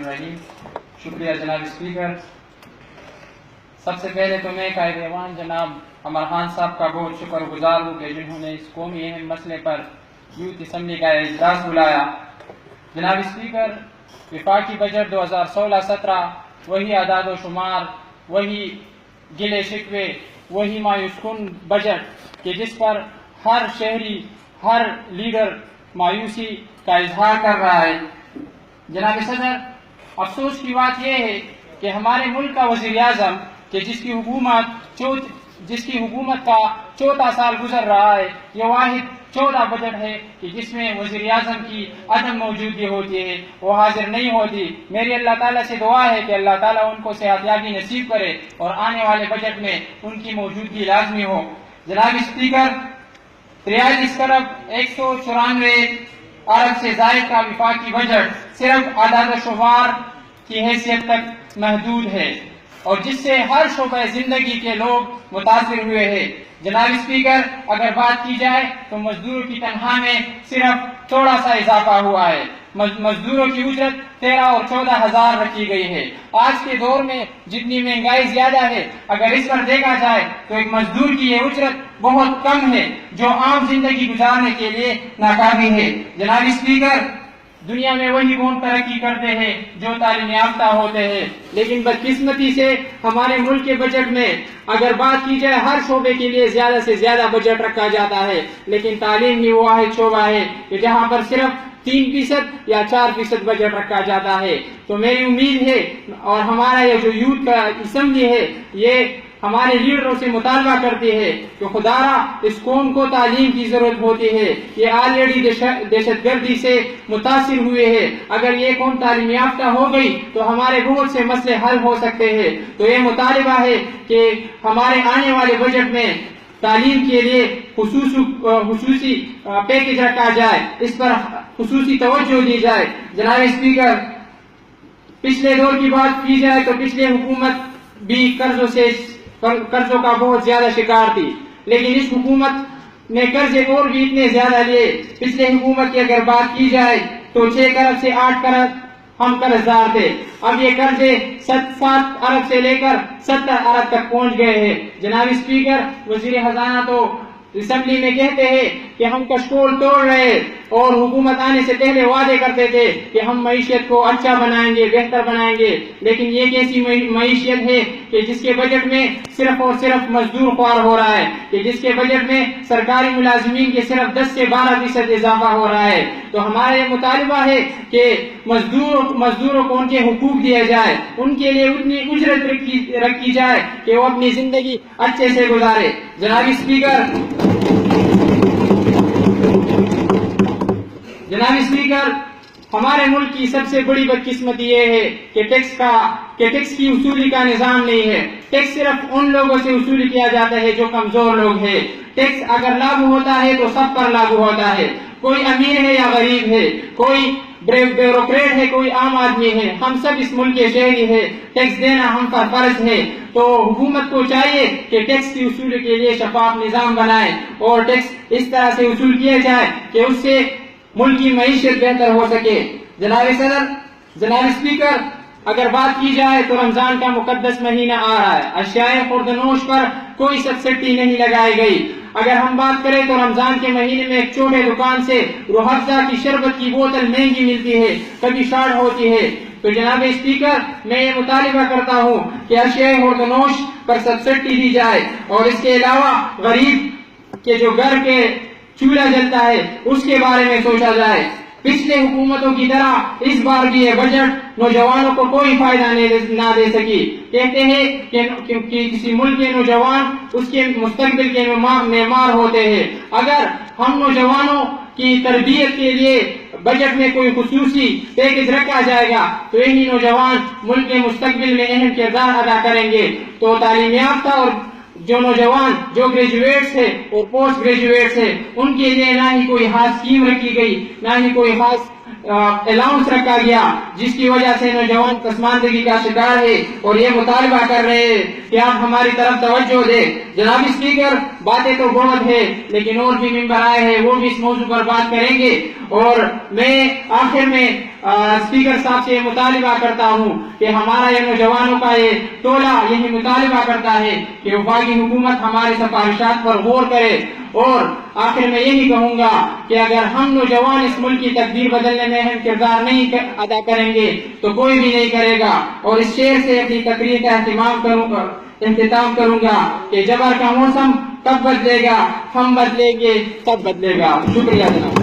الرحیم. شکریہ جناب اسپیکر. سب سے پہلے تو میں قائد ایوان جناب عمر خان صاحب کا بہت شکر گزار ہوں کہ جنہوں نے اس قومی اہم مسئلے پر یوتھ اسمبلی کا اجلاس بلایا. جناب اسپیکر، وفاقی بجٹ 2016-17 وہی اعداد و شمار، وہی گلے شکوے، وہی مایوس کن بجٹ کہ جس پر ہر شہری، ہر لیڈر مایوسی کا اظہار کر رہا ہے. جناب صدر، افسوس کی بات یہ ہے کہ ہمارے ملک کا وزیر اعظم کہ جس کی حکومت کا چوتھا سال گزر رہا ہے، یہ واحد چوتھا بجٹ ہے کہ جس میں وزیر اعظم کی عدم موجودگی ہوتی ہے، وہ حاضر نہیں ہوتی. میری اللہ تعالیٰ سے دعا ہے کہ اللہ تعالیٰ ان کو صحت یابی نصیب کرے اور آنے والے بجٹ میں ان کی موجودگی لازمی ہو. جناب اسپیکر، 43 ارب 194 ارب سے زائد کا وفاقی بجٹ صرف اعداد و شمار کی حیثیت تک محدود ہے اور جس سے ہر شعبہ زندگی کے لوگ متاثر ہوئے ہیں. جناب اسپیکر، اگر بات کی جائے تو مزدوروں کی تنخواہ میں صرف تھوڑا سا اضافہ ہوا ہے. مزدوروں کی اجرت 13 اور 14 ہزار رکھی گئی ہے. آج کے دور میں جتنی مہنگائی زیادہ ہے، اگر اس پر دیکھا جائے تو ایک مزدور کی یہ اجرت بہت کم ہے جو عام زندگی گزارنے کے لیے ناکافی ہے. جناب اسپیکر، دنیا میں وہی قوم ترقی کرتے ہیں جو تعلیم یافتہ ہوتے ہیں، لیکن بدقسمتی سے ہمارے ملک کے بجٹ میں اگر بات کی جائے ہر شعبے کے لیے زیادہ سے زیادہ بجٹ رکھا جاتا ہے، لیکن تعلیم ہی وہ واحد شعبہ ہے کہ جہاں پر صرف 3% یا 4% بجٹ رکھا جاتا ہے. تو میری امید ہے اور ہمارا یہ جو یوتھ کا اسمبلی ہے یہ ہمارے لیڈروں سے مطالبہ کرتی ہے کہ خدارا اس قوم کو تعلیم کی ضرورت ہوتی ہے. یہ آلریڈی دہشت گردی سے متاثر ہوئے ہیں. اگر یہ قوم تعلیم یافتہ ہو گئی تو ہمارے بہت سے مسئلے حل ہو سکتے ہیں. تو یہ مطالبہ ہے کہ ہمارے آنے والے بجٹ میں تعلیم کے لیے خصوصی پیکج رکھا جائے، اس پر خصوصی توجہ دی جائے. جناب اسپیکر، پچھلے دور کی بات کی جائے تو پچھلے حکومت بھی قرضوں کا بہت زیادہ شکار تھی، لیکن اس حکومت نے قرضے اور بھی اتنے زیادہ لیے. پچھلے حکومت کی اگر بات کی جائے تو 6 ارب سے 8 ارب ہم قرضدار تھے. اب یہ قرضے 7 ارب سے لے کر 70 ارب تک پہنچ گئے ہیں. جناب اسپیکر، وزیر خزانہ تو اسمبلی میں کہتے ہیں کہ ہم کشکول توڑ رہے اور حکومت آنے سے پہلے وعدے کرتے تھے کہ ہم معیشت کو اچھا بنائیں گے، بہتر بنائیں گے. لیکن یہ کیسی معیشت ہے کہ جس کے بجٹ میں صرف اور صرف مزدور خوار ہو رہا ہے، کہ جس کے بجٹ میں سرکاری ملازمین کے صرف 10 سے 12% اضافہ ہو رہا ہے. تو ہمارا یہ مطالبہ ہے کہ مزدوروں کو ان کے حقوق دیے جائے، ان کے لیے اتنی اجرت رکھی جائے کہ وہ اپنی زندگی اچھے سے گزارے. جناب اسپیکر، ہمارے ملک کی سب سے بڑی بدقسمتی یہ ہے کہ ٹیکس کی وصولی کا نظام نہیں ہے. ٹیکس صرف ان لوگوں سے وصول کیا جاتا ہے جو کمزور لوگ ہیں. ٹیکس اگر لاگو ہوتا ہے تو سب پر لاگو ہوتا ہے، کوئی امیر ہے یا غریب ہے، کوئی بیوروکریٹ ہے، کوئی عام آدمی ہے، ہم سب اس ملک کے شہری ہیں. ٹیکس دینا ہم پر فرض ہے. تو حکومت کو چاہیے کہ ٹیکس کی وصولی کے لیے شفاف نظام بنائے اور ٹیکس اس طرح سے وصول کیا جائے کہ اس سے ملک کی معیشت بہتر ہو سکے. جناب اسپیکر، اگر بات کی جائے تو رمضان کا مقدس مہینہ آ رہا ہے. اشیاء خوردنوش پر کوئی سبسڈی نہیں لگائی گئی. اگر ہم بات کریں تو رمضان کے مہینے میں ایک چھوٹے دکان سے روح افزا کی شربت کی بوتل مہنگی ملتی ہے، کبھی شارٹ ہوتی ہے. تو جناب اسپیکر، میں یہ مطالبہ کرتا ہوں کہ اشیاء خوردنوش پر سبسڈی دی جائے اور اس کے علاوہ غریب کے جو گھر کے چولہا جلتا ہے اس کے بارے میں سوچا جائے. پچھلے حکومتوں کی طرح اس بار بھی یہ بجٹ نوجوانوں کو کوئی فائدہ نہ دے سکی. کہتے ہیں کہ کسی ملک کے نوجوان اس کے مستقبل کے معمار ہوتے ہیں. اگر ہم نوجوانوں کی تربیت کے لیے بجٹ میں کوئی خصوصی پیکج رکھا جائے گا تو یہی نوجوان ملک کے مستقبل میں اہم کردار ادا کریں گے. تو تعلیم یافتہ اور جو نوجوان جو گریجویٹس ہیں اور پوسٹ گریجویٹس ہیں ان کے لیے نہ ہی کوئی خاص اسکیم رکھی گئی، نہ ہی کوئی خاص الاؤنس رکھا گیا، جس کی وجہ سے نوجوان پسماندگی کا شکار ہے اور یہ مطالبہ کر رہے ہیں کہ آپ ہماری طرف توجہ دیں۔ جناب اسپیکر، باتیں تو بہت ہے لیکن اور بھی ممبر آئے ہیں، وہ بھی اس موضوع پر بات کریں گے، اور میں آخر میں اسپیکر صاحب سے یہ مطالبہ کرتا ہوں کہ ہمارا یہ نوجوانوں کا یہ ٹولہ یہی مطالبہ کرتا ہے کہ وفاقی حکومت ہماری سفارشات پر غور کرے، اور آخر میں یہی کہوں گا کہ اگر ہم نوجوان اس ملک کی تقدیر بدلنے میں اہم کردار نہیں ادا کریں گے تو کوئی بھی نہیں کرے گا۔ اور اس شعر سے اپنی تقریر کا اختتام کروں گا کہ جبر کا موسم کب بدلے گا، ہم بدلیں گے تب بدلے گا۔ شکریہ جناب۔